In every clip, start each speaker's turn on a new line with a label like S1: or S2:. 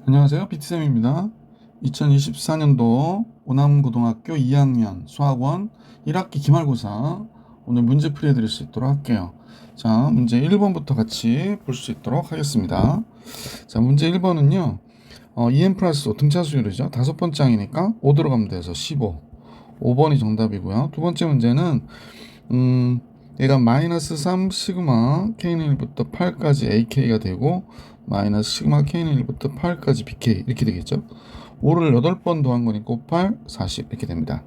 S1: 안녕하세요. 비트쌤입니다. 2024년도 오남고등학교 2학년 수학원 1학기 기말고사 오늘 문제 풀이해 드릴 수 있도록 할게요. 자, 문제 1번부터 같이 볼 수 있도록 하겠습니다. 자, 문제 1번은요. 2n 플러스 5 등차 수열이죠. 다섯 번째 항이니까 5 들어가면 돼서 15. 5번이 정답이고요. 두 번째 문제는 얘가 마이너스 3 시그마 k는 1부터 8까지 ak가 되고 마이너스 시그마 k는 1부터 8까지 bk 이렇게 되겠죠. 5를 8번 더한 거니까 5, 8, 40 이렇게 됩니다.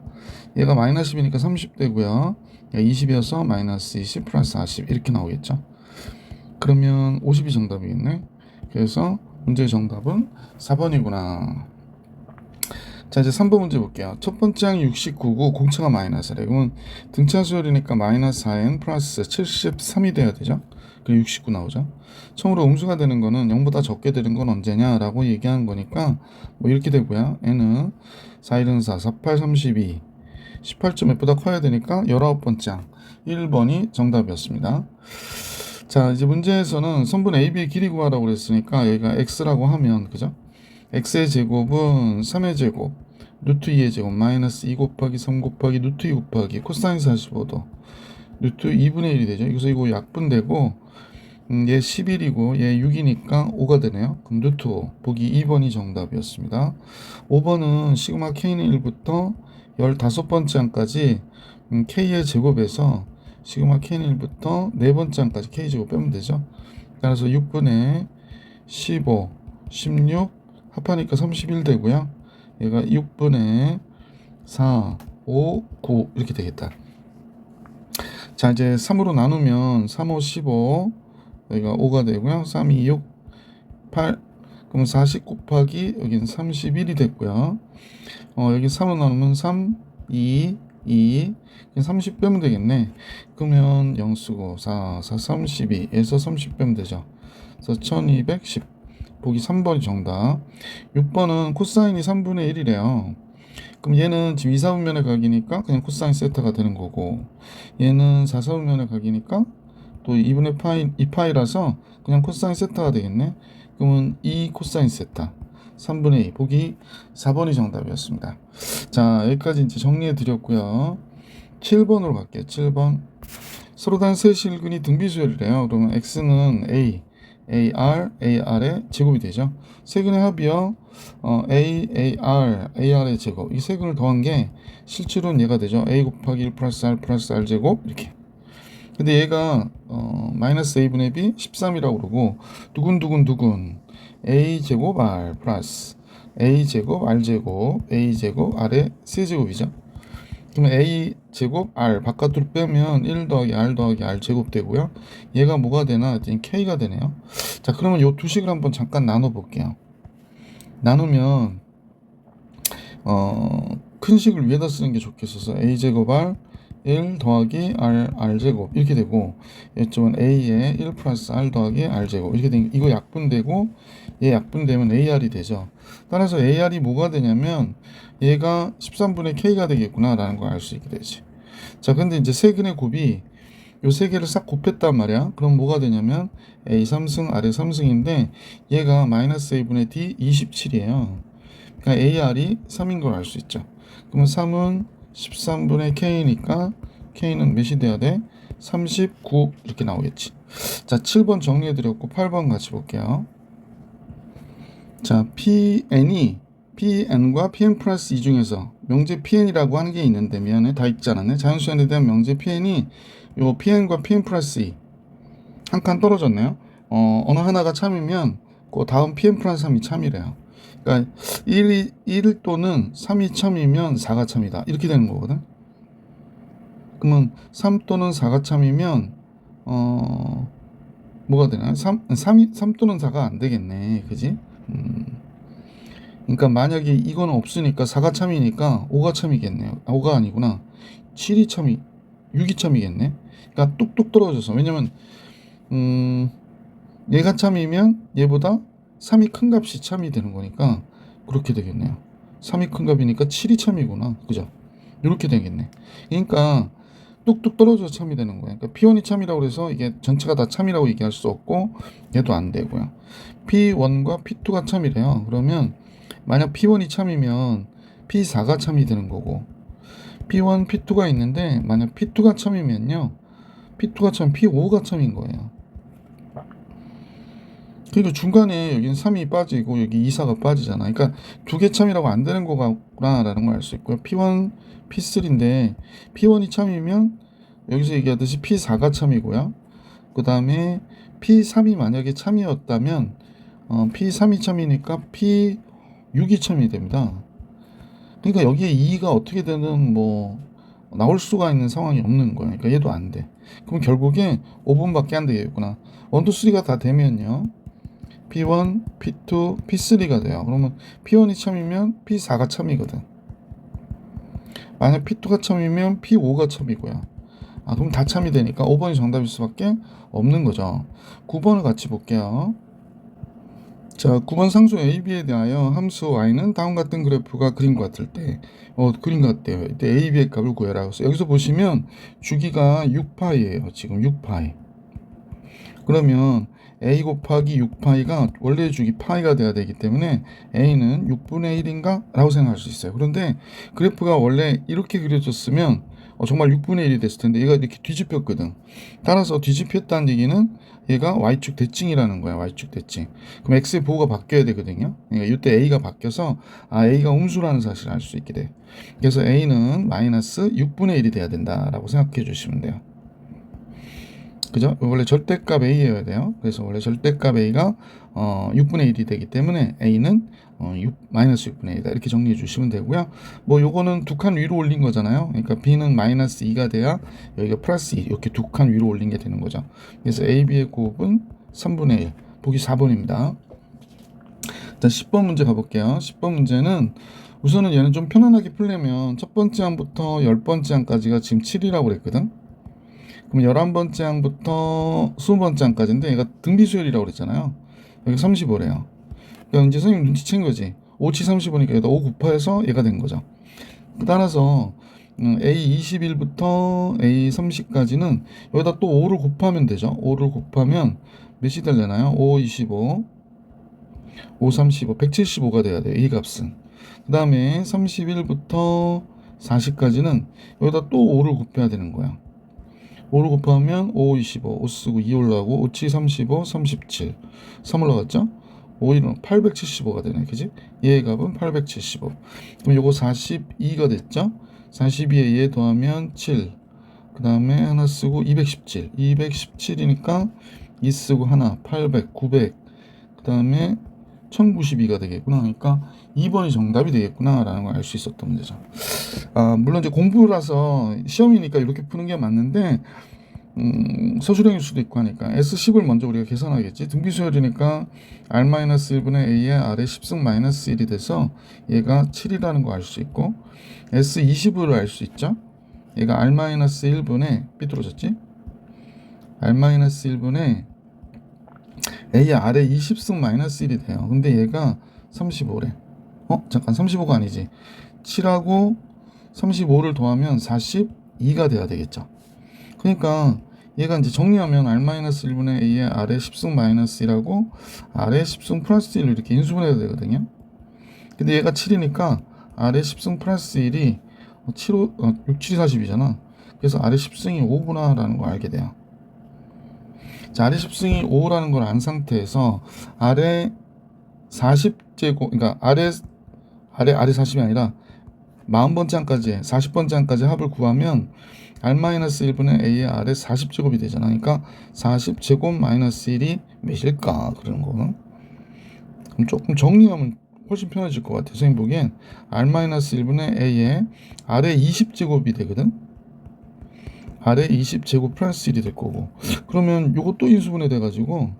S1: 얘가 마이너스 10이니까 30 되고요. 20이어서 마이너스 20 플러스 40 이렇게 나오겠죠. 그러면 50이 정답이겠네. 그래서 문제의 정답은 4번이구나. 자, 이제 3번 문제 볼게요. 첫 번째 항이 69고 공차가 마이너스래. 그러면 등차 수열이니까 마이너스 4n 플러스 73이 돼야 되죠. 그럼 69 나오죠. 처음으로 음수가 되는 거는 0보다 적게 되는 건 언제냐라고 얘기하는 거니까 뭐 이렇게 되고요. n은 4, 1은 4, 4, 8, 32 18점 f보다 커야 되니까 19번째 항 1번이 정답이었습니다. 자, 이제 문제에서는 선분 AB의 길이 구하라고 그랬으니까 여기가 x라고 하면 그죠? x의 제곱은 3의 제곱 루트 2의 제곱 마이너스 2 곱하기 3 곱하기 루트 2 곱하기 코사인 45도 루트 2분의 1이 되죠. 여기서 이거 약분되고 얘 11이고 얘 6이니까 5가 되네요. 그럼 루트 5 보기 2번이 정답이었습니다. 5번은 시그마 k는 1부터 15번째 항까지 k의 제곱에서 시그마 k는 1부터 4번째 항까지 k제곱 빼면 되죠. 따라서 6분의 15, 16 합하니까 31 되고요. 얘가 6분의 4, 5, 9 이렇게 되겠다. 자, 이제 3으로 나누면 3, 5, 15 여기가 5가 되고요. 3, 2, 6, 8 그럼 40 곱하기 여기는 31이 됐고요. 여기 3으로 나누면 3, 2, 2 30 빼면 되겠네. 그러면 0 쓰고 4, 4, 32에서 30 빼면 되죠. 그래서 1210 보기 3번이 정답. 6번은 코사인이 3분의 1이래요. 그럼 얘는 지금 2, 4분면의 각이니까 그냥 코사인 세타가 되는 거고 얘는 4, 4분면의 각이니까 또 2분의 파이, 2파이라서 그냥 코사인 세타가 되겠네. 그러면 2 코사인 세타 3분의 2 보기 4번이 정답이었습니다. 자, 여기까지 이제 정리해 드렸고요. 7번으로 갈게요. 7번 서로 다른 세 실근이 등비수열이래요. 그러면 x는 a AR의 제곱이 되죠. 세근의 합이요. AR의 제곱. 이 세근을 더한 게 실제로는 얘가 되죠. A 곱하기 1 플러스 R 제곱 이렇게. 근데 얘가 마이너스 A분의 B 13이라고 그러고 두근두근 A 제곱 R 플러스 A 제곱 R 제곱 A 제곱 R의 세제곱이죠. 그러면 A 제곱 R 바깥으로 빼면 1 더하기 R 더하기 R 제곱 되고요. 얘가 뭐가 되나? K가 되네요. 자, 그러면 요 두 식을 한번 잠깐 나눠 볼게요. 나누면 큰 식을 위에다 쓰는 게 좋겠어서 A 제곱 R 1 더하기 R 제곱 이렇게 되고 이쪽은 A에 1 플러스 R 더하기 R 제곱 이렇게 되니까 이거 약분되고 얘 약분되면 AR이 되죠. 따라서 AR이 뭐가 되냐면 얘가 13분의 K가 되겠구나 라는 걸 알 수 있게 되지. 자, 근데 이제 세근의 곱이 요 세 개를 싹 곱했단 말이야. 그럼 뭐가 되냐면 A 3승 R의 3승인데 얘가 마이너스 A분의 D 27이에요. 그러니까 AR이 3인 걸 알 수 있죠. 그러면 3은 13분의 K니까 K는 몇이 돼야 돼? 39 이렇게 나오겠지. 자, 7번 정리해드렸고 8번 같이 볼게요. 자, PN과 PN 플러스 2 중에서 명제 PN이라고 하는 게 있는데 미안해 다 읽지 않았네. 자연수연에 대한 명제 PN이 요 PN과 PN 플러스 2 한 칸 떨어졌네요. 어느 하나가 참이면 그 다음 PN 플러스 3이 참이래요. 그러니까 1 또는 3이 참이면 4가 참이다 이렇게 되는 거거든. 그러면 3 또는 4가 참이면 뭐가 되나? 3 또는 4가 안 되겠네. 그지? 그러니까 만약에 이거는 없으니까 4가 참이니까 5가 참이겠네요. 5가 아니구나. 7이 참이 6이 참이겠네. 그러니까 뚝뚝 떨어져서 왜냐면 얘가 참이면 얘보다 3이 큰 값이 참이 되는 거니까 그렇게 되겠네요. 3이 큰 값이니까 7이 참이구나. 그죠? 이렇게 되겠네. 그러니까 뚝뚝 떨어져서 참이 되는 거예요. 그러니까 P1이 참이라고 해서 이게 전체가 다 참이라고 얘기할 수 없고 얘도 안 되고요. P1과 P2가 참이래요. 그러면 만약 P1이 참이면 P4가 참이 되는 거고 P1, P2가 있는데 만약 P2가 참이면요. P2가 참 P5가 참인 거예요. 그리고 중간에 여기는 3이 빠지고 여기 2, 4가 빠지잖아. 그러니까 두 개 참이라고 안 되는 거구나라는 걸 알 수 있고요. P1, P3인데 P1이 참이면 여기서 얘기하듯이 P4가 참이고요. 그 다음에 P3이 만약에 참이었다면 P3이 참이니까 P6이 참이 됩니다. 그러니까 여기에 2가 어떻게 되는 뭐 나올 수가 있는 상황이 없는 거예요. 그러니까 얘도 안 돼. 그럼 결국에 5번밖에 안 되겠구나. 1, 2, 3가 다 되면요. P1, P2, P3가 돼요. 그러면 P1이 참이면 P4가 참이거든. 만약 P2가 참이면 P5가 참이고요. 그럼 다 참이 되니까 5번이 정답일 수밖에 없는 거죠. 9번을 같이 볼게요. 자, 9번 상수 AB에 대하여 함수 y는 다음과 같은 그래프가 그림과 같을 때 그림 같대요. 이때 AB의 값을 구해라. 그래서 여기서 보시면 주기가 6파이예요. 지금 6파이. 그러면 a 곱하기 6파이가 원래 주기 파이가 돼야 되기 때문에 a는 6분의 1인가? 라고 생각할 수 있어요. 그런데 그래프가 원래 이렇게 그려졌으면 정말 6분의 1이 됐을 텐데 얘가 이렇게 뒤집혔거든. 따라서 뒤집혔다는 얘기는 얘가 y축 대칭이라는 거야. y축 대칭. 그럼 x의 보호가 바뀌어야 되거든요. 그러니까 이때 a가 바뀌어서 a가 음수라는 사실을 알 수 있게 돼. 그래서 a는 마이너스 6분의 1이 돼야 된다라고 생각해 주시면 돼요. 그죠? 원래 절대값 a여야 돼요. 그래서 원래 절대값 a가 6분의 1이 되기 때문에 a는 마이너스 6분의 1이다. 이렇게 정리해 주시면 되고요. 뭐 요거는 두 칸 위로 올린 거잖아요. 그러니까 b는 마이너스 2가 돼야 여기가 플러스 2 이렇게 두 칸 위로 올린 게 되는 거죠. 그래서 ab의 곱은 3분의 1. 보기 4번입니다. 자, 10번 문제 가볼게요. 10번 문제는 우선은 얘는 좀 편안하게 풀려면 첫 번째 항부터 10번째 항까지가 지금 7이라고 그랬거든. 그럼 11번째 항부터 20번째 항까지인데 얘가 등비수열이라고 그랬잖아요. 여기 35래요. 그러니까 이제 선생님 눈치챈 거지. 5치 35니까 여기다 5 곱해서 얘가 된 거죠. 따라서 A21부터 A30까지는 여기다 또 5를 곱하면 되죠. 5를 곱하면 몇이 되려나요? 5, 25, 5, 35, 175가 돼야 돼요. 이 값은. 그 다음에 31부터 40까지는 여기다 또 5를 곱해야 되는 거야. 5를 곱하면 5, 25, 5 쓰고 2 올라가고 5, 7, 35, 37 3 올라갔죠? 5, 1은 875가 되네. 그지? 얘의 값은 875. 그럼 요거 42가 됐죠? 42에 얘 더하면 7. 그 다음에 하나 쓰고 217. 217이니까 2 쓰고 하나 800, 900. 그 다음에 1092가 되겠구나. 그러니까 2번이 정답이 되겠구나 라는 걸 알 수 있었던 문제죠. 물론 이제 공부라서 시험이니까 이렇게 푸는 게 맞는데 서술형일 수도 있고 하니까 S10을 먼저 우리가 계산하겠지. 등비수열이니까 R-1분의 A의 R의 10승 마이너스 1이 돼서 얘가 7이라는 거 알 수 있고 S20을 알 수 있죠. 얘가 R-1분의 삐뚤어졌지? R-1분의 A의 R의 20승 마이너스 1이 돼요. 근데 얘가 35래. 잠깐 35가 아니지. 7하고 35를 더하면 42가 돼야 되겠죠. 그러니까 얘가 이제 정리하면 R-1분의 A의 R의 10승 마이너스 1하고 R의 10승 플러스 1로 이렇게 인수분해야 되거든요. 근데 얘가 7이니까 R의 10승 플러스 1이 6, 7이 40이잖아. 그래서 R의 10승이 5구나 라는 걸 알게 돼요. 자, R의 10승이 5라는 걸 안 상태에서 R의 40제곱, 그러니까 R의 40이 아니라 40번째 항까지 40번째 항까지 합을 구하면 R-1분의 A의 R의 40제곱이 되잖아. 그러니까 40제곱 마이너스 1이 몇일까? 그런 거는. 그럼 조금 정리하면 훨씬 편해질 것 같아요. 선생님 보기엔 R-1분의 A의 R의 20제곱이 되거든. R의 20제곱 플러스 1이 될 거고. 그러면 요거 또 인수분해 돼가지고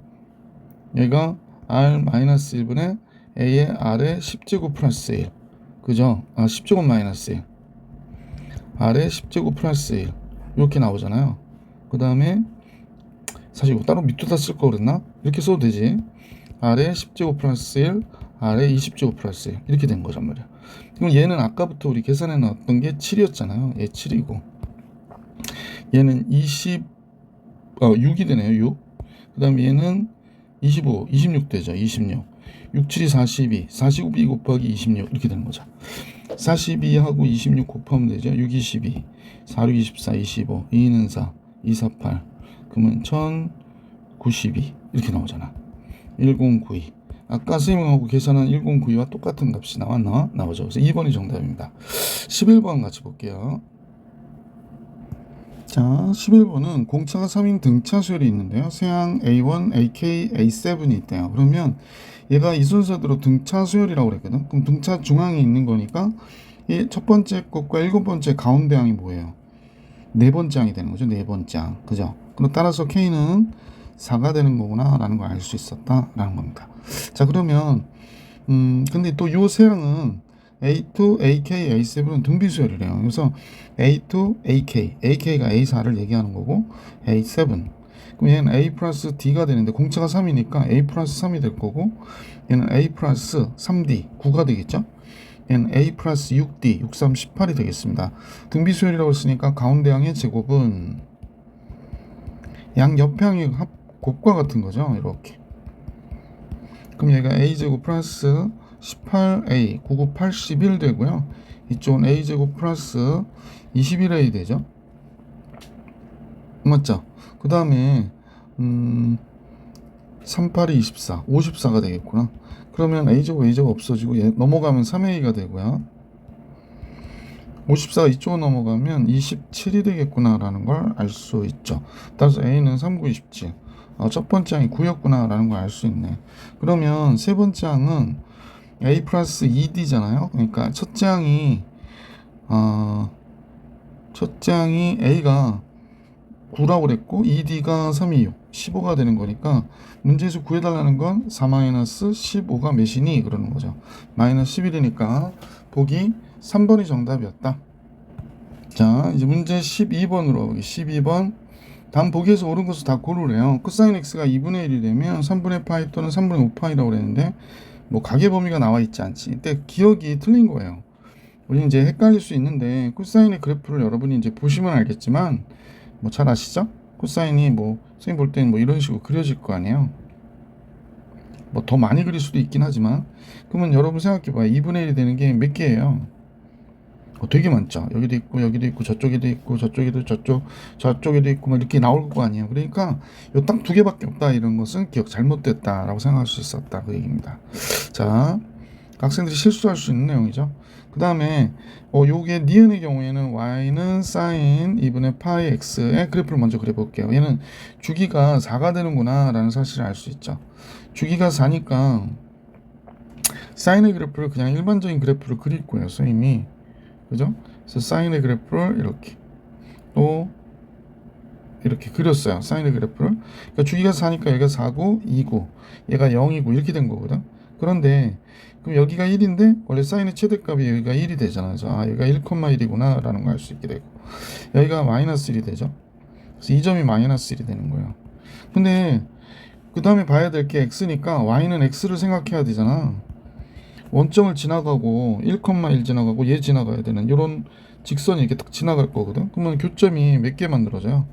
S1: 얘가 R-1분의 A의 R의 10제곱 플러스 1. 그죠? 10제곱 마이너스 1. R의 10제곱 플러스 1. 이렇게 나오잖아요. 그 다음에 사실 이거 따로 밑에다 쓸 거 그랬나? 이렇게 써도 되지. R의 10제곱 플러스 1, R의 20제곱 플러스 1. 이렇게 된 거란 말이야. 그럼 얘는 아까부터 우리 계산해 놨던 게 7이었잖아요. 얘 7이고. 얘는 6이 되네요. 6. 그 다음에 얘는 25, 26 되죠. 26. 6, 7이 42, 42 곱하기 26 이렇게 되는 거죠. 42하고 26 곱하면 되죠. 6, 22, 4, 6, 24, 25, 2는 4, 2, 4, 8. 그러면 1092 이렇게 나오잖아. 1092. 아까 선생님하고 계산한 1092와 똑같은 값이 나왔나? 나오죠. 그래서 2번이 정답입니다. 11번 같이 볼게요. 자, 11번은 공차가 3인 등차 수열이 있는데요. 세항 A1, AK, A7이 있대요. 그러면 얘가 이 순서대로 등차 수열이라고 그랬거든. 그럼 등차 중앙에 있는 거니까 이 첫 번째 것과 일곱 번째 가운데 항이 뭐예요? 네 번째 항이 되는 거죠. 네 번째 항. 그죠? 그럼 따라서 K는 4가 되는 거구나 라는 걸 알 수 있었다 라는 겁니다. 자, 그러면 근데 또 요 세항은 A2, AK, A7은 등비수열이래요. 그래서 A2, AK, AK가 A4를 얘기하는 거고 A7. 그럼 얘는 A 플러스 D가 되는데 공차가 3이니까 A 플러스 3이 될 거고 얘는 A 플러스 3D, 9가 되겠죠? 얘는 A 플러스 6D, 6, 3, 18이 되겠습니다. 등비수열이라고 했으니까 가운데 항의 제곱은 양 옆항의 곱과 같은 거죠. 이렇게. 그럼 얘가 A제곱 플러스 18A, 99, 81 되고요. 이쪽은 A제곱 플러스 21A 되죠. 맞죠? 그 다음에 38이 24, 54가 되겠구나. 그러면 A제곱, A제곱 없어지고 얘 넘어가면 3A가 되고요. 54가 이쪽으로 넘어가면 27이 되겠구나 라는 걸 알 수 있죠. 따라서 A는 3, 9, 27. 첫 번째 항이 9였구나 라는 걸 알 수 있네. 그러면 세 번째 항은 A 플러스 2D잖아요. 그러니까 첫째 항이 A가 9라고 그랬고 2D가 3, 2, 6, 15가 되는 거니까 문제에서 구해달라는 건 4-15가 몇이니? 그러는 거죠. 마이너스 11이니까 보기 3번이 정답이었다. 자, 이제 문제 12번으로 12번 다음 보기에서 옳은 것을 다 고르래요. 코사인 x가 2분의 1이 되면 3분의 파이 또는 3분의 5파이라고 그랬는데 뭐 가계 범위가 나와 있지 않지. 이때 기억이 틀린 거예요. 우리 이제 헷갈릴 수 있는데 코사인의 그래프를 여러분이 이제 보시면 알겠지만 뭐 잘 아시죠? 코사인이 뭐 선생님 볼 때는 뭐 이런 식으로 그려질 거 아니에요. 뭐 더 많이 그릴 수도 있긴 하지만 그러면 여러분 생각해봐요. 2분의 1이 되는 게 몇 개예요? 되게 많죠. 여기도 있고 여기도 있고 저쪽에도 있고 저쪽에도 저쪽에도 있고 막 이렇게 나올 거 아니에요. 그러니까 요 딱 두 개밖에 없다 이런 것은 기억 잘못됐다라고 생각할 수 있었다 그 얘기입니다. 자, 학생들이 실수할 수 있는 내용이죠. 그 다음에 요게 니은의 경우에는 y는 sin 2분의 파이 x의 그래프를 먼저 그려볼게요. 얘는 주기가 4가 되는구나 라는 사실을 알 수 있죠. 주기가 4니까 사인의 그래프를 그냥 일반적인 그래프를 그릴 거예요. 선생님이. 그죠? 그래서 사인의 그래프를 이렇게 또 이렇게 그렸어요. 사인의 그래프를. 그러니까 주기가 4니까 여기가 4고 2고 얘가 0이고 이렇게 된 거거든. 그런데 그럼 여기가 1인데 원래 사인의 최대값이 여기가 1이 되잖아요. 그래서 여기가 1,1이구나 라는 걸 알 수 있게 되고 여기가 마이너스 1이 되죠. 그래서 이 점이 마이너스 1이 되는 거예요. 근데 그 다음에 봐야 될 게 x니까 y는 x를 생각해야 되잖아. 원점을 지나가고 1,1 지나가고 얘 지나가야 되는 이런 직선이 이렇게 딱 지나갈 거거든. 그러면 교점이 몇 개 만들어져요?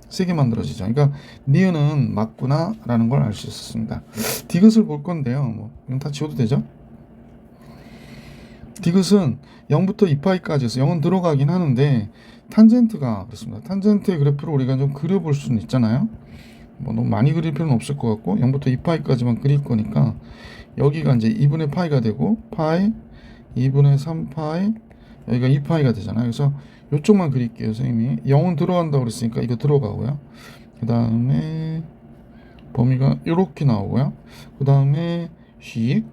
S1: 3개 만들어지죠. 그러니까 니은은 맞구나 라는 걸 알 수 있었습니다. 디귿을 볼 건데요. 뭐 이건 다 지워도 되죠? 디귿은 0부터 2파이까지 해서 0은 들어가긴 하는데 탄젠트가 그렇습니다. 탄젠트의 그래프를 우리가 좀 그려볼 수는 있잖아요. 뭐 너무 많이 그릴 필요는 없을 것 같고 0부터 2파이까지만 그릴 거니까 여기가 이제 2분의 파이가 되고 파이 2분의 3파이 여기가 2파이가 되잖아요. 그래서 이쪽만 그릴게요. 선생님이 0은 들어간다고 그랬으니까 이거 들어가고요. 그 다음에 범위가 이렇게 나오고요. 그 다음에 휙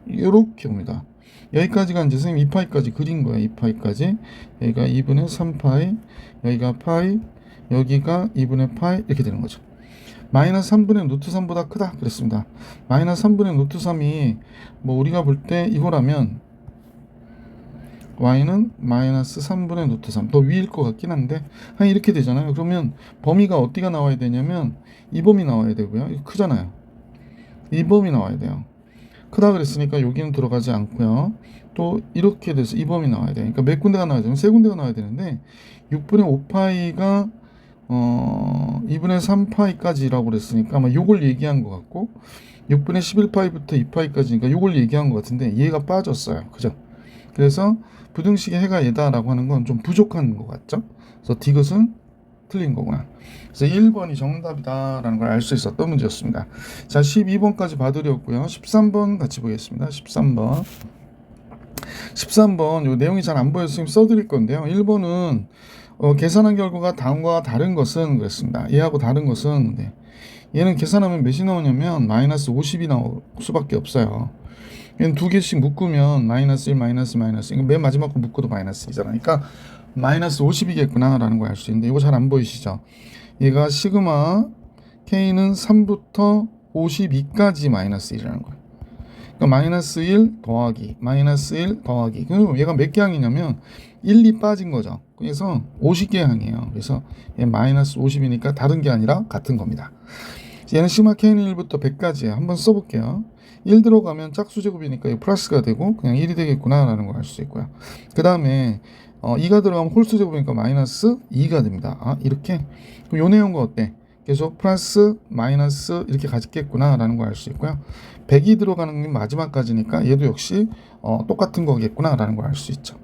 S1: 이렇게 옵니다. 여기까지가 이제 선생님 2파이까지 그린 거예요. 2파이까지 여기가 2분의 3파이 여기가 파이 여기가 2분의 파이 이렇게 되는 거죠. 마이너스 3분의 루트 3보다 크다 그랬습니다. 마이너스 3분의 루트 3이 뭐 우리가 볼 때 이거라면 y는 마이너스 3분의 루트 3 더 위일 것 같긴 한데 한 이렇게 되잖아요. 그러면 범위가 어디가 나와야 되냐면 이 범위 나와야 되고요. 이거 크잖아요. 이 범위 나와야 돼요. 크다 그랬으니까 여기는 들어가지 않고요. 또 이렇게 돼서 이 범위 나와야 돼요. 그러니까 몇 군데가 나와야 되면 세 군데가 나와야 되는데 6분의 5파이가 2분의 3파이까지라고 그랬으니까 아마 요걸 얘기한 것 같고 6분의 11파이부터 2파이까지니까 요걸 얘기한 것 같은데 얘가 빠졌어요. 그죠? 그래서 부등식의 해가 얘다라고 하는 건 좀 부족한 것 같죠? 그래서 디귿은 틀린 거구나. 그래서 1번이 정답이다라는 걸 알 수 있었던 문제였습니다. 자, 12번까지 봐드렸고요. 13번 같이 보겠습니다. 13번 요 내용이 잘 안 보여서 지금 써드릴 건데요. 1번은 계산한 결과가 다음과 다른 것은 그랬습니다. 얘하고 다른 것은 얘는 계산하면 몇이 나오냐면 마이너스 50이 나올 수밖에 없어요. 얘는 두 개씩 묶으면 마이너스 1, 마이너스 이거 맨 마지막 거 묶어도 마이너스 2잖아. 그러니까 마이너스 50이겠구나 라는 걸 알 수 있는데 이거 잘 안 보이시죠? 얘가 시그마 K는 3부터 52까지 마이너스 1이라는 거예요. 그러니까 마이너스 1 더하기 마이너스 1 더하기 그럼 얘가 몇 개 항이냐면 1, 2 빠진 거죠. 그래서 50개 항이에요. 그래서 얘 마이너스 50이니까 다른 게 아니라 같은 겁니다. 얘는 시그마 K는 1부터 100까지예요. 한번 써볼게요. 1 들어가면 짝수제곱이니까 이 플러스가 되고 그냥 1이 되겠구나 라는 걸 알 수 있고요. 그 다음에 2가 들어가면 홀수제곱이니까 마이너스 2가 됩니다. 이렇게 그럼 요 내용과 어때? 계속 플러스 마이너스 이렇게 가겠구나 라는 걸 알 수 있고요. 100이 들어가는 게 마지막까지니까 얘도 역시 똑같은 거겠구나 라는 걸 알 수 있죠.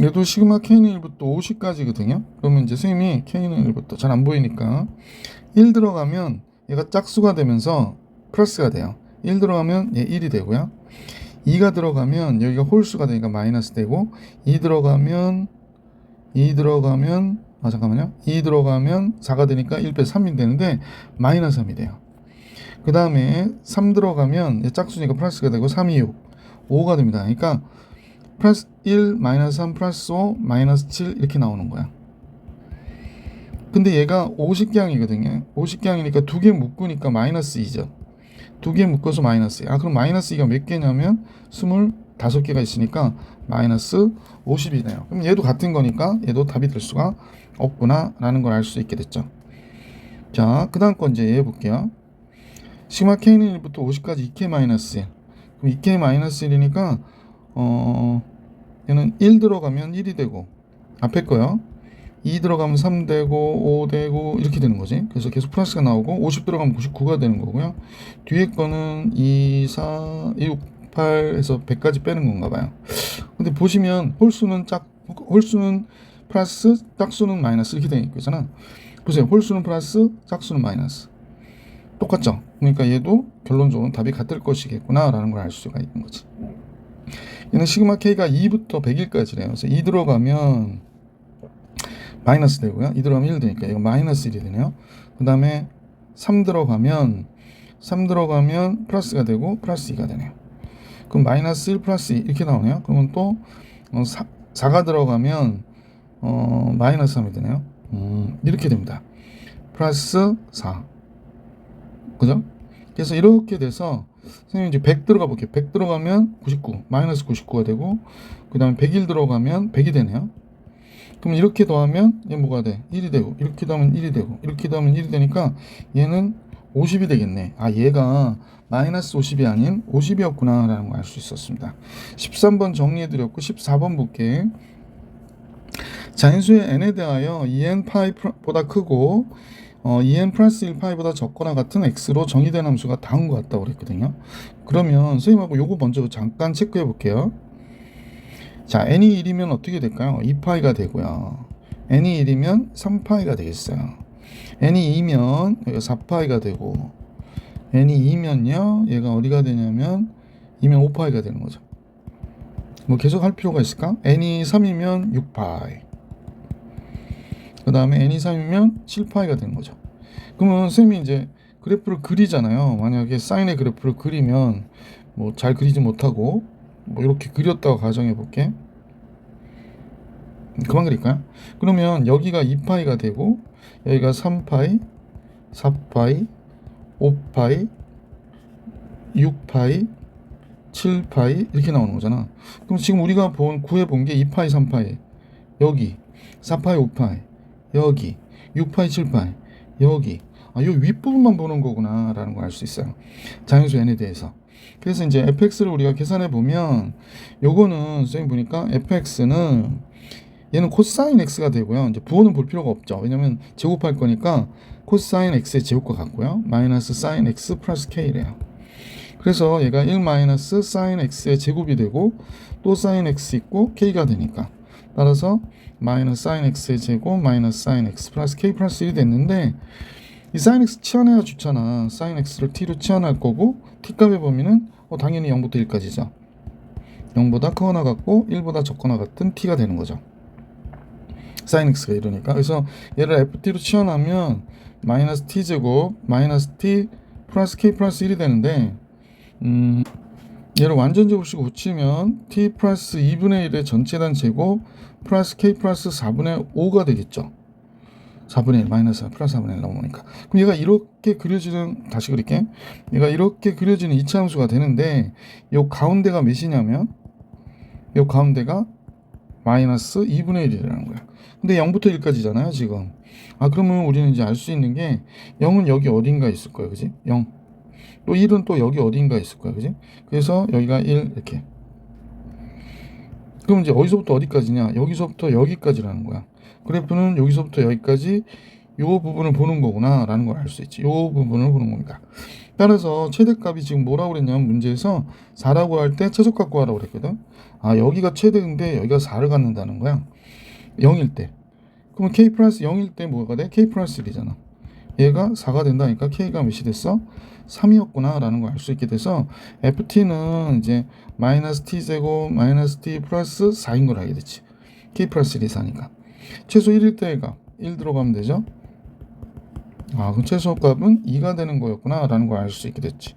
S1: 얘도 시그마 K는 1부터 50까지거든요. 그러면 이제 선생님이 K는 1부터 잘 안 보이니까 1 들어가면 얘가 짝수가 되면서 플러스가 돼요. 1 들어가면 얘 1이 되고요. 2가 들어가면 여기가 홀수가 되니까 마이너스 되고 2 들어가면 잠깐만요. 2 들어가면 4가 되니까 1 빼 3이 되는데 마이너스 3이 돼요. 그 다음에 3 들어가면 얘 짝수니까 플러스가 되고 3, 2, 6 5가 됩니다. 그러니까 플러스 1, 마이너스 3, 플러스 5, 마이너스 7 이렇게 나오는 거야. 근데 얘가 50개항이거든요. 50개항이니까 두 개 묶으니까 마이너스 2죠. 두 개 묶어서 마이너스 2. 그럼 마이너스 2가 몇 개냐면 25개가 있으니까 마이너스 50이네요. 그럼 얘도 같은 거니까 얘도 답이 될 수가 없구나 라는 걸 알 수 있게 됐죠. 자, 그 다음 거 이제 얘 볼게요. 시그마 K는 1부터 50까지 2K 마이너스 1. 그럼 2K 마이너스 1이니까 얘는 1 들어가면 1이 되고 앞에 거요. 2 들어가면 3 되고 5 되고 이렇게 되는 거지. 그래서 계속 플러스가 나오고 50 들어가면 99가 되는 거고요. 뒤에 거는 2, 4, 6, 8에서 100까지 빼는 건가 봐요. 근데 보시면 홀수는 플러스 짝수는 마이너스 이렇게 되어 있잖아. 보세요. 홀수는 플러스 짝수는 마이너스. 똑같죠? 그러니까 얘도 결론적으로 답이 같을 것이겠구나 라는 걸 알 수가 있는 거지. 얘는 시그마 K가 2부터 100일까지래요. 그래서 2 들어가면 마이너스 되고요. 2 들어가면 1 되니까 이거 마이너스 1이 되네요. 그 다음에 3 들어가면 플러스가 되고 플러스 2가 되네요. 그럼 마이너스 1 플러스 2 이렇게 나오네요. 그러면 또 4가 들어가면 마이너스 3이 되네요. 이렇게 됩니다. 플러스 4 그죠? 그래서 이렇게 돼서 선생님 이제 100 들어가 볼게요. 100 들어가면 99 마이너스 99가 되고 그 다음에 101 들어가면 100이 되네요. 그럼 이렇게 더하면 얘 뭐가 돼? 1이 되고 이렇게 더하면 1이 되고 이렇게 더하면 1이 되니까 얘는 50이 되겠네. 얘가 마이너스 50이 아닌 50이었구나 라는 걸 알 수 있었습니다. 13번 정리해드렸고 14번 볼게. 자인수의 n에 대하여 2n 파이보다 크고 2n 플러스 1 파이보다 적거나 같은 x로 정의된 함수가 다음과 같다고 그랬거든요. 그러면 선생님하고 요거 먼저 잠깐 체크해 볼게요. 자, n이 1이면 어떻게 될까요? 2파이가 되고요. n이 1이면 3파이가 되겠어요. n이 2면 여기가 4파이가 되고 n이 2면요 얘가 어디가 되냐면 2면 5파이가 되는 거죠. 뭐 계속 할 필요가 있을까? n이 3이면 6파이 그 다음에 n이 3이면 7파이가 되는 거죠. 그러면 선생님이 이제 그래프를 그리잖아요. 만약에 사인의 그래프를 그리면 뭐 잘 그리지 못하고 뭐 이렇게 그렸다고 가정해 볼게. 그만 그릴까요? 그러면 여기가 2파이가 되고 여기가 3파이, 4파이, 5파이, 6파이, 7파이 이렇게 나오는 거잖아. 그럼 지금 우리가 구해본 게 2파이, 3파이 여기 4파이, 5파이 여기 6파이, 7파이 여기 이 윗부분만 보는 거구나 라는 걸 알 수 있어요. 자연수 n에 대해서. 그래서 이제 fx를 우리가 계산해 보면 요거는 선생님 보니까 fx는 얘는 코사인 x가 되고요. 이제 부호는 볼 필요가 없죠. 왜냐면 제곱할 거니까 코사인 x의 제곱과 같고요. 마이너스 사인 x 플러스 k래요. 그래서 얘가 1 마이너스 사인 x의 제곱이 되고 또 사인 x 있고 k가 되니까 따라서 마이너스 사인 x의 제곱 마이너스 사인 x 플러스 k 플러스 1이 됐는데 이 사인 x 치환해야 좋잖아. 사인 x를 t로 치환할 거고 t값의 범위는 당연히 0부터 1까지죠. 0보다 크거나 같고 1보다 적거나 같은 t가 되는 거죠. 사인 x가 이러니까. 그래서 얘를 ft로 치환하면 마이너스 t제곱 마이너스 t 플러스 k 플러스 1이 되는데 얘를 완전 제곱식 고치면 t 플러스 2분의 1의 전체단 제곱 플러스 k 플러스 4분의 5가 되겠죠. 4분의 1 마이너스 플러스 4분의 1 넘어오니까. 그럼 얘가 이렇게 그려지는, 다시 그릴게. 얘가 이렇게 그려지는 이차함수가 되는데 요 가운데가 몇이냐면 요 가운데가 마이너스 2분의 1이라는 거야. 근데 0부터 1까지잖아요 지금. 그러면 우리는 이제 알 수 있는 게 0은 여기 어딘가 있을 거예요. 그지? 0. 또 1은 또 여기 어딘가 있을 거야. 그지? 그래서 여기가 1 이렇게. 그럼 이제 어디서부터 어디까지냐? 여기서부터 여기까지라는 거야. 그래프는 여기서부터 여기까지 요 부분을 보는 거구나 라는 걸 알 수 있지. 요 부분을 보는 겁니다. 따라서 최대값이 지금 뭐라고 그랬냐면 문제에서 4라고 할 때 최소값 구하라고 그랬거든. 여기가 최대인데 여기가 4를 갖는다는 거야. 0일 때. 그러면 k 플러스 0일 때 뭐가 돼? k 플러스 1이잖아. 얘가 4가 된다니까 k가 몇이 됐어? 3이었구나 라는 걸 알 수 있게 돼서 ft는 이제 마이너스 t제곱 마이너스 t 플러스 4인 걸 알게 됐지. k 플러스 1이 4니까 최소 1일 때가 1 들어가면 되죠. 그럼 최소값은 2가 되는 거였구나 라는 걸 알 수 있게 됐지.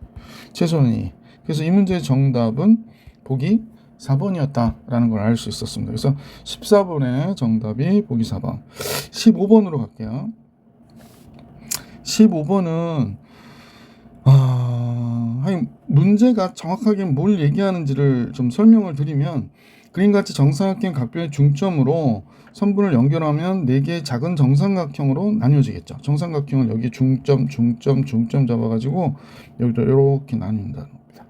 S1: 최소는 2. 그래서 이 문제의 정답은 보기 4번이었다 라는 걸 알 수 있었습니다. 그래서 14번의 정답이 보기 4번. 15번으로 갈게요. 15번은 문제가 정확하게 뭘 얘기하는지를 좀 설명을 드리면 그림같이 정사각형 각변의 중점으로 선분을 연결하면 4개의 작은 정삼각형으로 나뉘어지겠죠. 정삼각형을 여기 중점 잡아가지고 여기로 이렇게 나뉜다는 겁니다.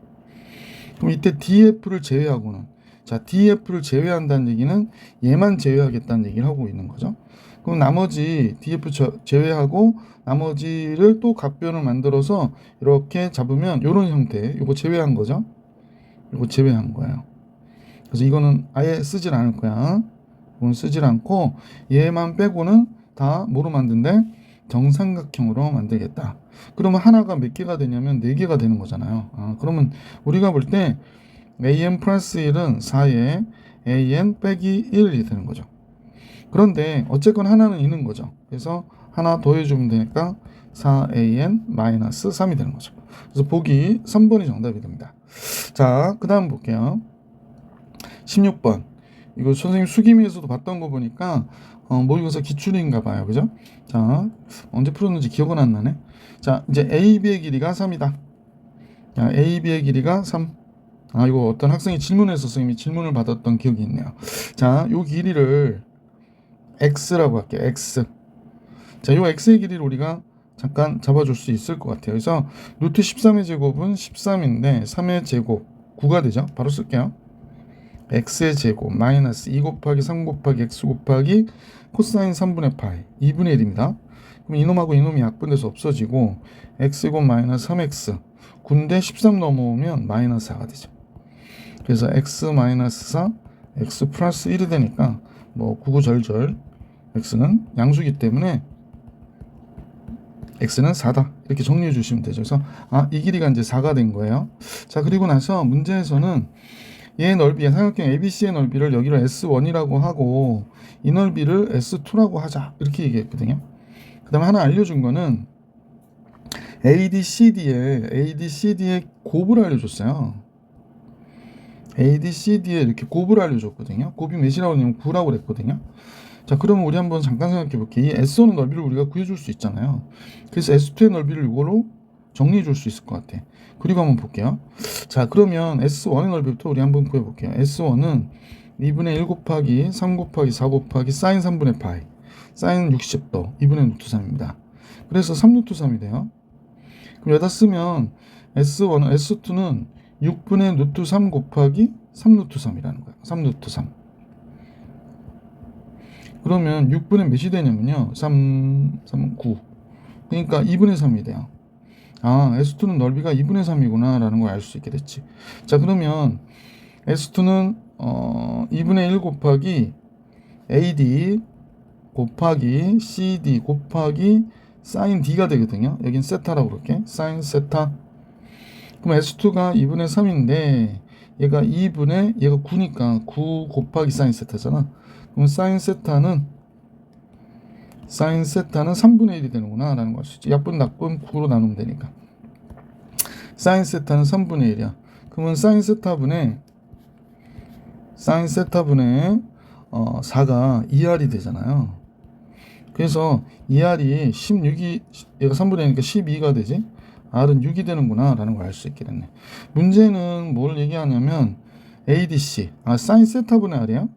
S1: 그럼 이때 DF를 제외하고는, 자, DF를 제외한다는 얘기는 얘만 제외하겠다는 얘기를 하고 있는 거죠. 그럼 나머지 DF 제외하고 나머지를 또 각변을 만들어서 이렇게 잡으면 이런 형태, 이거 제외한 거죠. 이거 제외한 거예요. 그래서 이거는 아예 쓰질 않을 거야. 이건 쓰질 않고 얘만 빼고는 다 뭐로 만든대? 정삼각형으로 만들겠다. 그러면 하나가 몇 개가 되냐면 4개가 되는 거잖아요. 그러면 우리가 볼 때 an 플러스 1은 4에 an 빼기 1이 되는 거죠. 그런데 어쨌건 하나는 있는 거죠. 그래서 하나 더해주면 되니까 4an 마이너스 3이 되는 거죠. 그래서 보기 3번이 정답이 됩니다. 자, 그 다음 볼게요. 16번. 이거 선생님 수기미에서도 봤던 거 보니까 모의고사 기출인가 봐요. 그죠? 자, 언제 풀었는지 기억은 안 나네. 자, 이제 AB의 길이가 3이다. 자, AB의 길이가 3. 이거 어떤 학생이 질문해서 선생님이 질문을 받았던 기억이 있네요. 자, 요 길이를 X라고 할게요. X. 자, 요 X의 길이를 우리가 잠깐 잡아줄 수 있을 것 같아요. 그래서 루트 13의 제곱은 13인데 3의 제곱 9가 되죠. 바로 쓸게요. x의 제곱 마이너스 2 곱하기 3 곱하기 x 곱하기 코사인 3분의 파이 2분의 1입니다. 그럼 이놈하고 이놈이 약분돼서 없어지고 x곱 마이너스 3x 9인데 13 넘어오면 마이너스 4가 되죠. 그래서 x 마이너스 4 x 플러스 1이 되니까 뭐 구구절절 x는 양수기 때문에 x는 4다 이렇게 정리해 주시면 되죠. 그래서 이 길이가 이제 4가 된 거예요. 자, 그리고 나서 문제에서는 얘의 넓이, 삼각형 ABC의 넓이를 여기를 S1이라고 하고 이 넓이를 S2라고 하자 이렇게 얘기했거든요. 그 다음에 하나 알려준 거는 ADCD의 곱을 알려줬어요. ADCD에 이렇게 곱을 알려줬거든요. 곱이 몇이라고 하냐면 9라고 그랬거든요. 자, 그러면 우리 한번 잠깐 생각해 볼게요. 이 S1의 넓이를 우리가 구해줄 수 있잖아요. 그래서 S2의 넓이를 이걸로 정리해 줄 수 있을 것 같아. 그리고 한번 볼게요. 자, 그러면 S1의 넓이부터 우리 한번 구해 볼게요. S1은 2분의 1 곱하기 3 곱하기 4 곱하기 사인 3분의 파이 사인 60도 2분의 루트 3입니다. 그래서 3루트 3이 돼요. 그럼 여기다 쓰면 S2는 6분의 루트 3 곱하기 3루트 3이라는 거예요. 3루트 3. 그러면 6분의 몇이 되냐면요. 3, 9. 그러니까 2분의 3이 돼요. 아, S2는 넓이가 2분의 3이구나 라는 걸 알 수 있게 됐지. 자, 그러면 S2는 2분의 1 곱하기 AD 곱하기 CD 곱하기 사인 D가 되거든요. 여긴 세타라고 그럴게. 사인 세타. 그럼 S2가 2분의 3인데 얘가 2분의 얘가 9니까 9 곱하기 사인 세타잖아. 그럼 사인 세타는 3분의 1이 되는구나 라는 걸 알 수 있지. 약분 낙분 9로 나누면 되니까. 사인 세타는 3분의 1이야. 그러면 사인 세타분의 4가 2R이 되잖아요. 그래서 2R이 16이 얘가 3분의 1이니까 12가 되지. R은 6이 되는구나 라는 걸 알 수 있게 됐네. 문제는 뭘 얘기하냐면 ADC 사인 세타분의 R이야.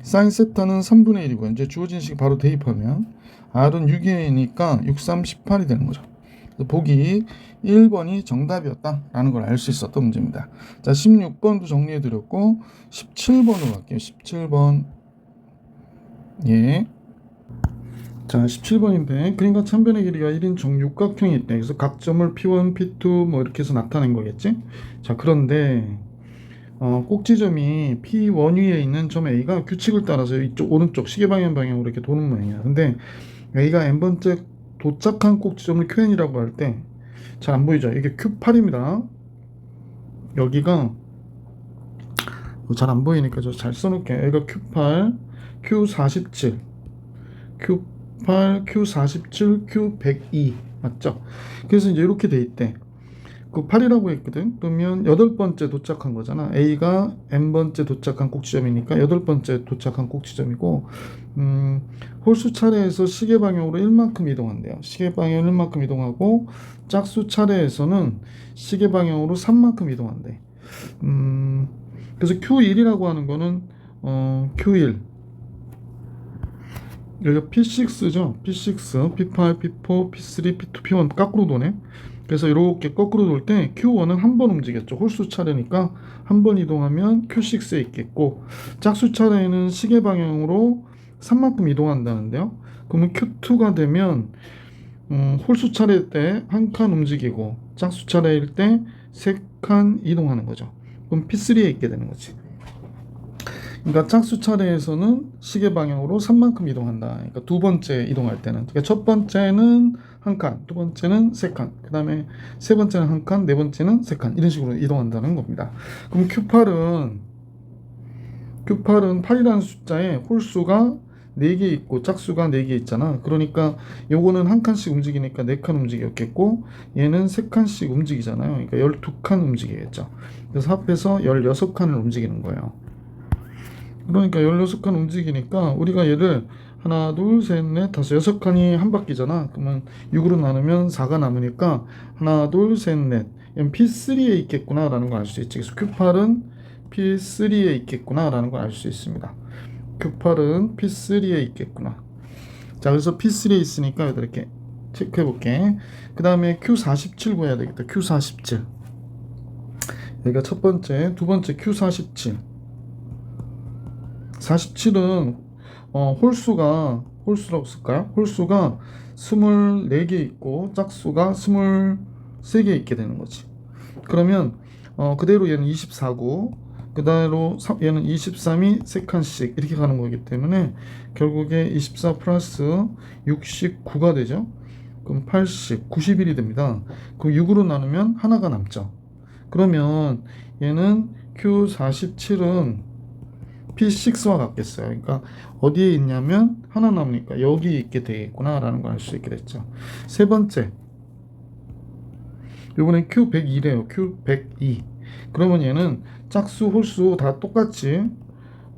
S1: 사인 세타는 3분의 1이고 이제 주어진 식 바로 대입하면 R은 6이니까 6, 3, 18이 되는 거죠. 보기 1번이 정답이었다 라는 걸 알 수 있었던 문제입니다. 자, 16번도 정리해 드렸고 17번으로 갈게요. 17번. 예. 자, 17번인데 그림과 참변의 길이가 1인 정육각형이 있대. 그래서 각 점을 P1, P2 뭐 이렇게 해서 나타낸 거겠지. 자, 그런데 꼭지점이 P1 위에 있는 점 A가 규칙을 따라서 이쪽 오른쪽 시계 방향으로 이렇게 도는 모양이야. 근데 A가 n번째 도착한 꼭지점을 Qn이라고 할 때 잘 안 보이죠? 이게 Q8입니다. 여기가 잘 안 보이니까 저 잘 써놓을게요. 여기가 Q8, Q47, Q8, Q47, Q102 맞죠? 그래서 이제 이렇게 돼 있대. 그 8이라고 했거든. 그러면 8번째 도착한 거잖아. A가 n번째 도착한 꼭지점이니까 8번째 도착한 꼭지점이고 홀수 차례에서 시계 방향으로 1만큼 이동한대요. 시계 방향으로 1만큼 이동하고 짝수 차례에서는 시계 방향으로 3만큼 이동한대. 그래서 Q1이라고 하는 거는 Q1 여기가 P6죠. P6, P8, P4, P3, P2, P1 거꾸로 도네. 그래서 이렇게 거꾸로 돌 때 Q1은 한 번 움직였죠. 홀수 차례니까 한 번 이동하면 Q6에 있겠고 짝수 차례에는 시계 방향으로 3만큼 이동한다는데요. 그러면 Q2가 되면 홀수 차례 때 한 칸 움직이고 짝수 차례일 때 3칸 이동하는 거죠. 그럼 P3에 있게 되는 거지. 그러니까 짝수 차례에서는 시계 방향으로 3만큼 이동한다. 그러니까 두 번째 이동할 때는. 그러니까 첫 번째는 한 칸, 두 번째는 세 칸, 그 다음에 세 번째는 한 칸, 네 번째는 세 칸. 이런 식으로 이동한다는 겁니다. 그럼 Q8은 8이라는 숫자에 홀수가 4개 있고 짝수가 4개 있잖아. 그러니까 요거는 한 칸씩 움직이니까 4칸 움직였겠고 얘는 3칸씩 움직이잖아요. 그러니까 12칸 움직이겠죠. 그래서 합해서 16칸을 움직이는 거예요. 그러니까 16칸 움직이니까 우리가 얘를 하나, 둘, 셋, 넷, 다섯, 6칸이 한 바퀴잖아. 그러면 6으로 나누면 4가 남으니까 하나, 둘, 셋, 넷. P3에 있겠구나 라는 걸 알 수 있지. 그래서 Q8은 P3에 있겠구나 라는 걸 알 수 있습니다. Q8은 P3에 있겠구나. 자, 그래서 P3에 있으니까 이렇게 체크해 볼게. 그 다음에 Q47 구해야 되겠다. Q47. 여기가 첫 번째, 두 번째 Q47. 47은 홀수라고 쓸까요? 홀수가 24개 있고 짝수가 23개 있게 되는 거지. 그러면 그대로 얘는 24고 그대로 얘는 23이 3칸씩 이렇게 가는 거기 때문에 결국에 24 플러스 69가 되죠. 그럼 80, 91이 됩니다. 그럼 6으로 나누면 하나가 남죠. 그러면 얘는 Q47은 P6와 같겠어요. 그러니까 어디에 있냐면 하나 남으니까 여기 있게 되겠구나 라는 걸 알 수 있게 됐죠. 세 번째, 이번엔 Q102래요. Q102. 그러면 얘는 짝수, 홀수 다 똑같이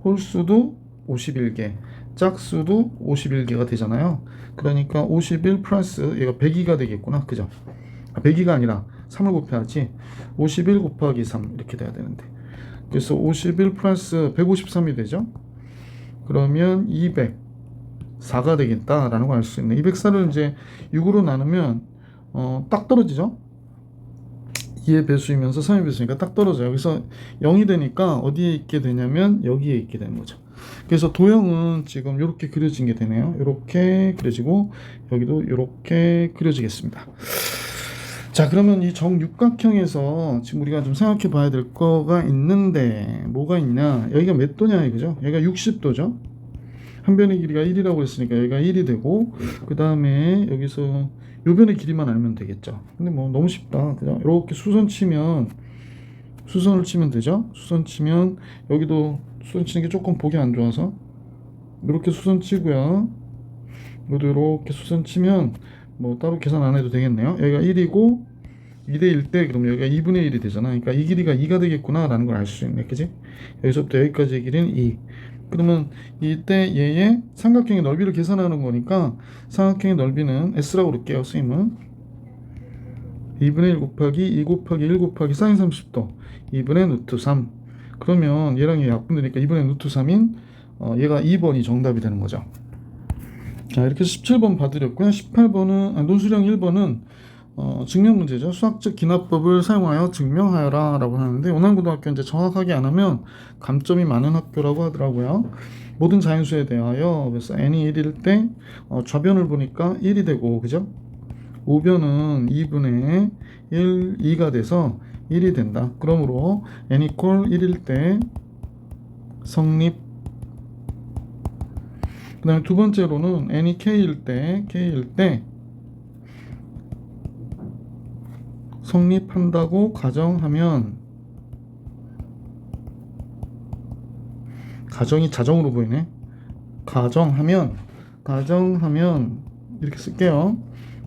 S1: 홀수도 51개, 짝수도 51개가 되잖아요. 그러니까 51 플러스 얘가 102가 되겠구나. 그죠? 102가 아니라 3을 곱해야지. 51 곱하기 3 이렇게 돼야 되는데. 그래서 51 플러스 153이 되죠. 그러면 204가 되겠다라는 걸 알 수 있네. 204를 이제 6으로 나누면 딱 떨어지죠. 2의 배수이면서 3의 배수니까 딱 떨어져요. 그래서 0이 되니까 어디에 있게 되냐면 여기에 있게 되는 거죠. 그래서 도형은 지금 이렇게 그려진 게 되네요. 이렇게 그려지고 여기도 이렇게 그려지겠습니다. 자, 그러면 이 정육각형에서 지금 우리가 좀 생각해 봐야 될 거가 있는데 뭐가 있냐? 여기가 몇 도냐 이거죠? 여기가 60도죠. 한 변의 길이가 1이라고 했으니까 여기가 1이 되고, 그 다음에 여기서 요 변의 길이만 알면 되겠죠. 근데 뭐 너무 쉽다. 그죠? 이렇게 수선을 치면 되죠. 수선 치면 여기도 수선 치는 게 조금 보기 안 좋아서 이렇게 수선 치고요. 여기도 이렇게 수선 치면 뭐 따로 계산 안 해도 되겠네요. 여기가 1이고 2대 1 때 그럼 여기가 2분의 1이 되잖아. 그러니까 이 길이가 2가 되겠구나 라는 걸 알 수 있네. 그지? 여기서부터 여기까지의 길이는 2. 그러면 이때 얘의 삼각형의 넓이를 계산하는 거니까 삼각형의 넓이는 S라고 그럴게요. 선생님은 2분의 1 곱하기 2 곱하기 1 곱하기 sin 30도 2분의 루트 3. 그러면 얘랑 얘 약분되니까 2분의 루트 3인 얘가 2번이 정답이 되는 거죠. 자, 이렇게 해서 17번 봐드렸고요. 18번은 논술형 1번은 증명 문제죠. 수학적 기납법을 사용하여 증명하여라 라고 하는데, 원암고등학교 이제 정확하게 안 하면 감점이 많은 학교라고 하더라고요. 모든 자연수에 대하여 그래서 n이 1일 때 좌변을 보니까 1이 되고, 그죠? 우변은 2분의 1, 2가 돼서 1이 된다. 그러므로 n equal 1일 때 성립. 그 다음에 두 번째로는 n이 k일 때 성립한다고 가정하면, 가정이 자정으로 보이네. 가정하면 이렇게 쓸게요.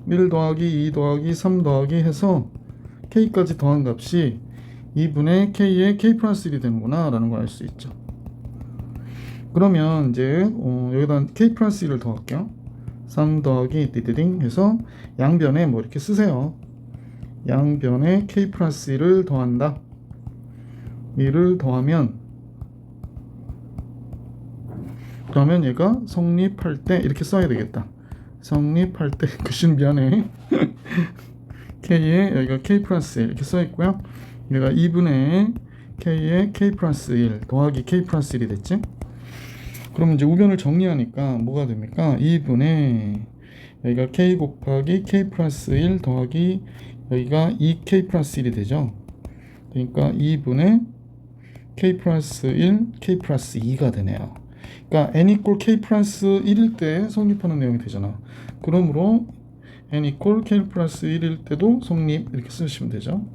S1: 1 더하기 2 더하기 3 더하기 해서 k까지 더한 값이 2분의 k의 k 플러스 1이 되는구나 라는 걸 알 수 있죠. 그러면 이제 여기다 k 플러스 1을 더할게요. 3 더하기 띠디딩 해서 양변에 뭐 이렇게 쓰세요. 양변에 k 플러스 1을 더한다. 1을 더하면, 그러면 얘가 성립할 때 이렇게 써야 되겠다. 성립할 때 글씨는 미안해. k에 여기가 k 플러스 1 이렇게 써 있고요. 얘가 2분의 k에 k 플러스 1 더하기 k 플러스 1이 됐지. 그러면 이제 우변을 정리하니까 뭐가 됩니까? 2분의 여기가 k 곱하기 k 플러스 1 더하기 여기가 2k 플러스 1이 되죠. 그러니까 2분의 k 플러스 1 k 플러스 2가 되네요. 그러니까 n equal k 플러스 1일 때 성립하는 내용이 되잖아. 그러므로 n equal k 플러스 1일 때도 성립 이렇게 쓰시면 되죠.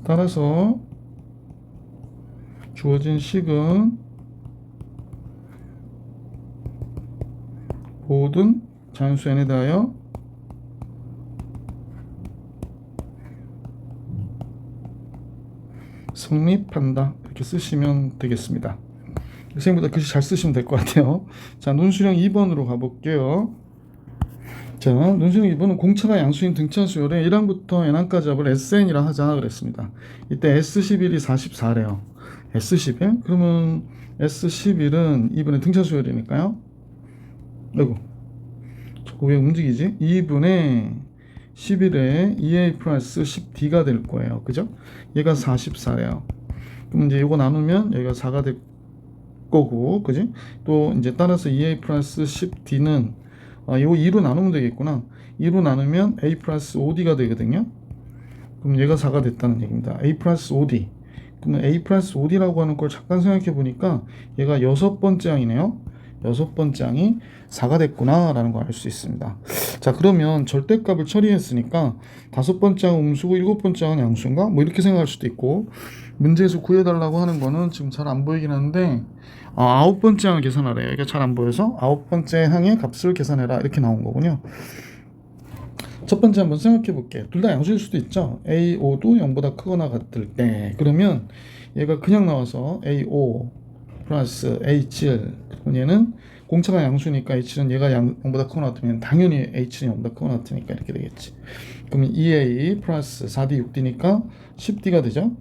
S1: 따라서 주어진 식은 모든 자연수 n에 대하여 성립한다 이렇게 쓰시면 되겠습니다. 선생님보다 글씨 잘 쓰시면 될 것 같아요. 자, 논술형 2번으로 가볼게요. 자, 논술형 2번은 공차가 양수인 등차 수열의 1항부터 n항까지 합을 SN이라 하자 그랬습니다. 이때 S11이 44래요. S11? 그러면 S11은 2분의 등차 수열이니까요. 아이고, 저거 왜 움직이지? 2분의 11에 2a 플러스 10d가 될 거예요. 그죠? 얘가 44래요. 그럼 이제 이거 나누면 여기가 4가 될 거고, 그지? 또 이제 따라서 2a 플러스 10d는 이거 2로 나누면 되겠구나. 2로 나누면 a 플러스 5d가 되거든요. 그럼 얘가 4가 됐다는 얘기입니다. a 플러스 5d. 그러면 a 플러스 5d라고 하는 걸 잠깐 생각해 보니까 얘가 6번째 항이네요. 6번째 항이 4가 됐구나 라는 걸 알 수 있습니다. 자, 그러면 절대값을 처리했으니까 5번째 항은 음수고 7번째 항은 양수인가? 뭐 이렇게 생각할 수도 있고, 문제에서 구해달라고 하는 거는 지금 잘 안 보이긴 한데 9번째 항을 계산하래요. 이게 잘 안 보여서 9번째 항의 값을 계산해라 이렇게 나온 거군요. 첫 번째 한번 생각해 볼게요. 둘 다 양수일 수도 있죠. A5도 0보다 크거나 같을 때, 그러면 얘가 그냥 나와서 A5 플러스 H7, 그럼 얘는 공차가 양수니까 H는 얘가 0보다 크거나 같으면 당연히 H는 0보다 크거나 같으니까 이렇게 되겠지. 그러면 2A 플러스 4D 6D니까 10D가 되죠.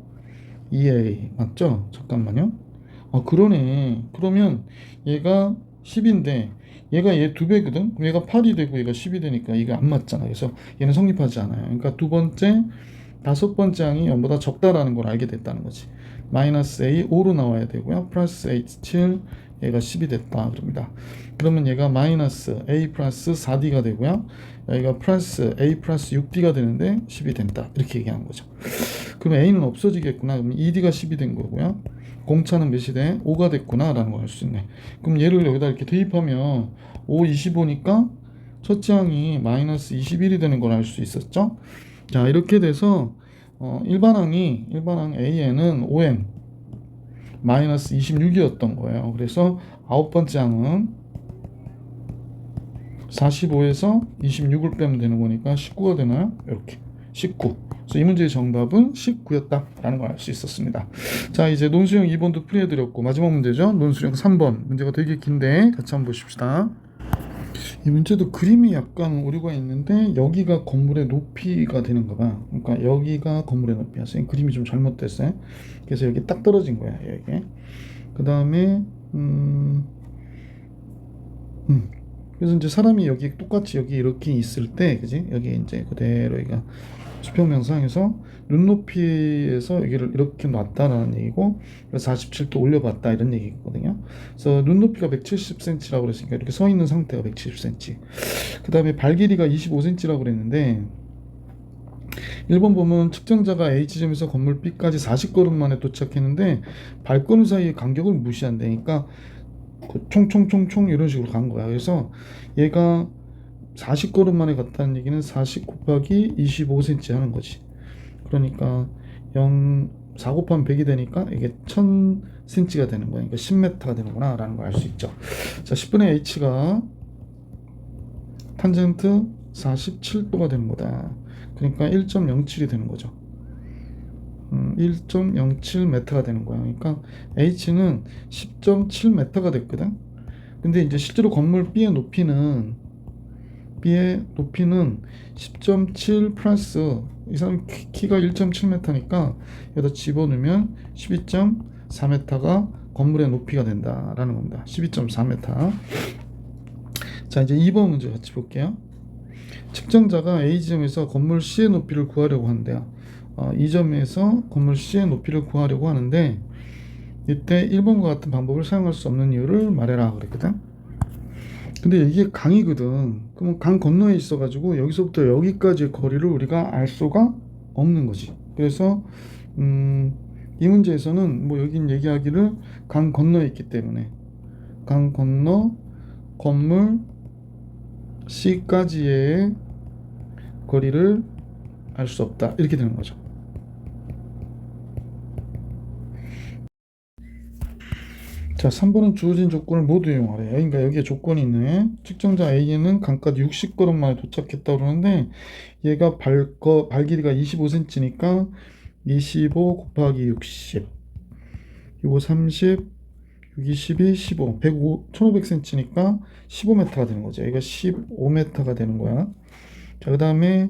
S1: 2A 맞죠? 잠깐만요. 그러네. 그러면 얘가 10인데 얘가 얘 2배거든? 얘가 8이 되고 얘가 10이 되니까 이게 안 맞잖아. 그래서 얘는 성립하지 않아요. 그러니까 두 번째, 5번째 항이 0보다 적다라는 걸 알게 됐다는 거지. 마이너스 A 5로 나와야 되고요. 플러스 A 7 얘가 10이 됐다 그럽니다. 그러면 얘가 마이너스 A 플러스 4D가 되고요. 여기가 플러스 A 플러스 6D가 되는데 10이 된다. 이렇게 얘기하는 거죠. 그럼 A는 없어지겠구나. 그럼 2D가 10이 된 거고요. 공차는 몇이 돼? 5가 됐구나 라는 걸 알 수 있네. 그럼 얘를 여기다 이렇게 대입하면 5, 25니까 첫째 항이 마이너스 21이 되는 걸 알 수 있었죠. 자, 이렇게 돼서 일반항 A에는 5n 마이너스 26이었던 거예요. 그래서 아홉 번째 항은 45에서 26을 빼면 되는 거니까 19가 되나요? 이렇게 19. 그래서 이 문제의 정답은 19였다라는 걸 알 수 있었습니다. 자, 이제 논술형 2번도 풀이해드렸고 마지막 문제죠. 논술형 3번. 문제가 되게 긴데 같이 한번 보십시다. 이 문제도 그림이 약간 오류가 있는데 여기가 건물의 높이가 되는가 봐. 그러니까 여기가 건물의 높이야. 선생님 그림이 좀 잘못됐어요. 그래서 여기 딱 떨어진 거야. 여기. 그 다음에 그래서 이제 사람이 여기 똑같이 여기 이렇게 있을 때, 그지? 여기 이제 그대로 여기가 수평명상에서 눈높이에서 여기를 이렇게 놨다라는 얘기고, 47도 올려봤다 이런 얘기거든요. 그래서 눈높이가 170cm라고 그랬으니까 이렇게 서 있는 상태가 170cm. 그 다음에 발 길이가 25cm라고 그랬는데, 1번 보면 측정자가 H점에서 건물 B까지 40걸음 만에 도착했는데 발걸음 사이의 간격을 무시한다니까 총총총총 이런 식으로 간 거야. 그래서 얘가 40걸음 만에 갔다는 얘기는 40 곱하기 25cm 하는 거지. 그러니까 4 곱하면 100이 되니까 이게 1000cm가 되는 거야. 그러니까 10m가 되는구나 라는 걸 알 수 있죠. 자, 10분의 H가 탄젠트 47도가 되는 거다. 그러니까 1.07이 되는 거죠. 1.07m가 되는 거야. 그러니까 H는 10.7m가 됐거든. 근데 이제 실제로 건물 B의 높이는 10.7 플러스 이 사람 키가 1.7m니까 여기다 집어넣으면 12.4m가 건물의 높이가 된다라는 겁니다. 12.4m. 자, 이제 2번 문제 같이 볼게요. 측정자가 A지점에서 건물 C의 높이를 구하려고 한대요. 이 점에서 건물 C의 높이를 구하려고 하는데 이때 1번과 같은 방법을 사용할 수 없는 이유를 말해라 그랬거든. 근데 이게 강이거든. 그럼 강 건너에 있어가지고 여기서부터 여기까지의 거리를 우리가 알 수가 없는 거지. 그래서 이 문제에서는 뭐 여긴 얘기하기를 강 건너에 있기 때문에 강 건너 건물 C까지의 거리를 알 수 없다 이렇게 되는 거죠. 자, 3번은 주어진 조건을 모두 이용하래. 그러니까 여기에 조건이 있네. 측정자 A는 강가도 60걸음 만에 도착했다 그러는데 얘가 발 길이가 25cm니까 25 곱하기 60 이거 30 6, 22, 15 1500cm니까 15m가 되는 거죠. 여기가 15m가 되는 거야. 자, 그 다음에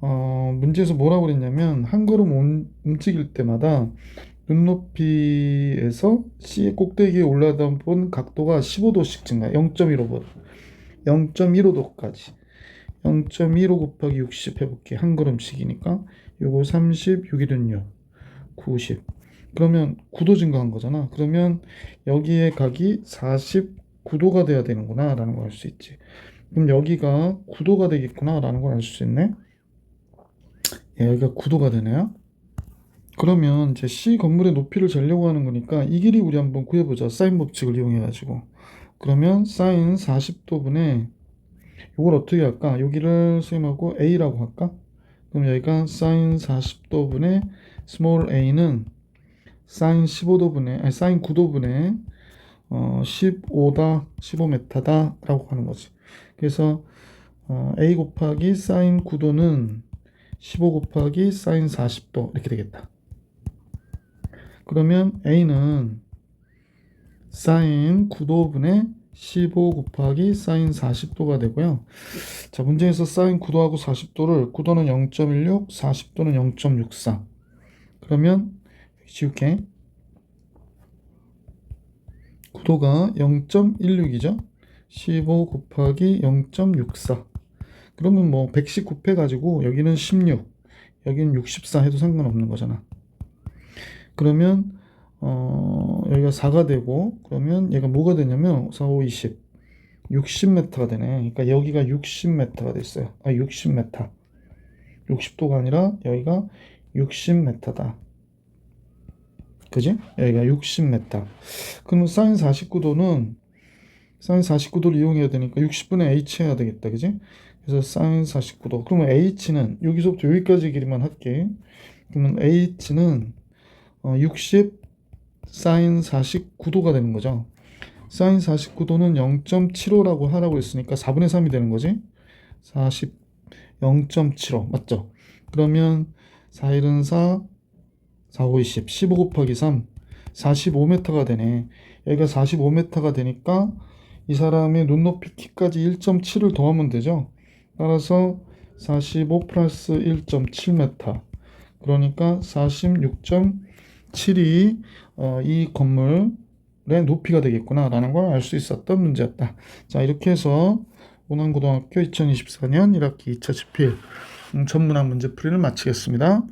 S1: 문제에서 뭐라고 그랬냐면 한 걸음 움직일 때마다 눈높이에서 C 꼭대기에 올라다 본 각도가 15도씩 증가. 0.15도, 0.15도까지. 0.15 곱하기 60 해볼게. 한 걸음씩이니까 요거 30, 6일은 6, 90. 그러면 9도 증가한 거잖아. 그러면 여기에 각이 49도가 돼야 되는구나 라는 걸 알 수 있지. 그럼 여기가 9도가 되겠구나 라는 걸 알 수 있네. 여기가 9도가 되네요. 그러면 이제 C 건물의 높이를 재려고 하는 거니까 이 길이 우리 한번 구해보자. 사인 법칙을 이용해 가지고. 그러면 사인 40도분의 이걸 어떻게 할까? 여기를 선생님하고 A라고 할까? 그럼 여기가 사인 40도분의 스몰 a는 사인 15도분의 아니 사인 9도분의 15다 15m다 라고 하는 거지. 그래서 A 곱하기 사인 9도는 15 곱하기 사인 40도 이렇게 되겠다. 그러면 A는 사인 9도분의 15 곱하기 사인 40도가 되고요. 자, 문제에서 사인 9도하고 40도를 9도는 0.16, 40도는 0.64. 그러면 지울게. 9도가 0.16이죠. 15 곱하기 0.64. 그러면 뭐 110 곱해가지고 여기는 16, 여기는 64 해도 상관없는 거잖아. 그러면 여기가 4가 되고, 그러면 얘가 뭐가 되냐면 4, 5, 20 60m가 되네. 그러니까 여기가 60m가 됐어요. 60m. 60도가 아니라 여기가 60m다. 그지? 여기가 60m. 그러면 사인 49도를 이용해야 되니까 60분의 h 해야 되겠다. 그지? 그래서 사인 49도. 그러면 h는 여기서부터 여기까지 길이만 할게. 그러면 h는 60 사인 49도가 되는 거죠. 사인 49도는 0.75라고 하라고 했으니까 4분의 3이 되는 거지. 0.75 맞죠? 그러면 4일은 4, 4, 5, 20, 15 곱하기 3, 45m가 되네. 여기가 45m가 되니까 이 사람의 눈높이 키까지 1.7을 더하면 되죠. 따라서 45 플러스 1.7m. 그러니까 46.7이 이 건물의 높이가 되겠구나 라는 걸 알 수 있었던 문제였다. 자, 이렇게 해서 오남고등학교 2024년 1학기 2차 집필 전문학 문제풀이를 마치겠습니다.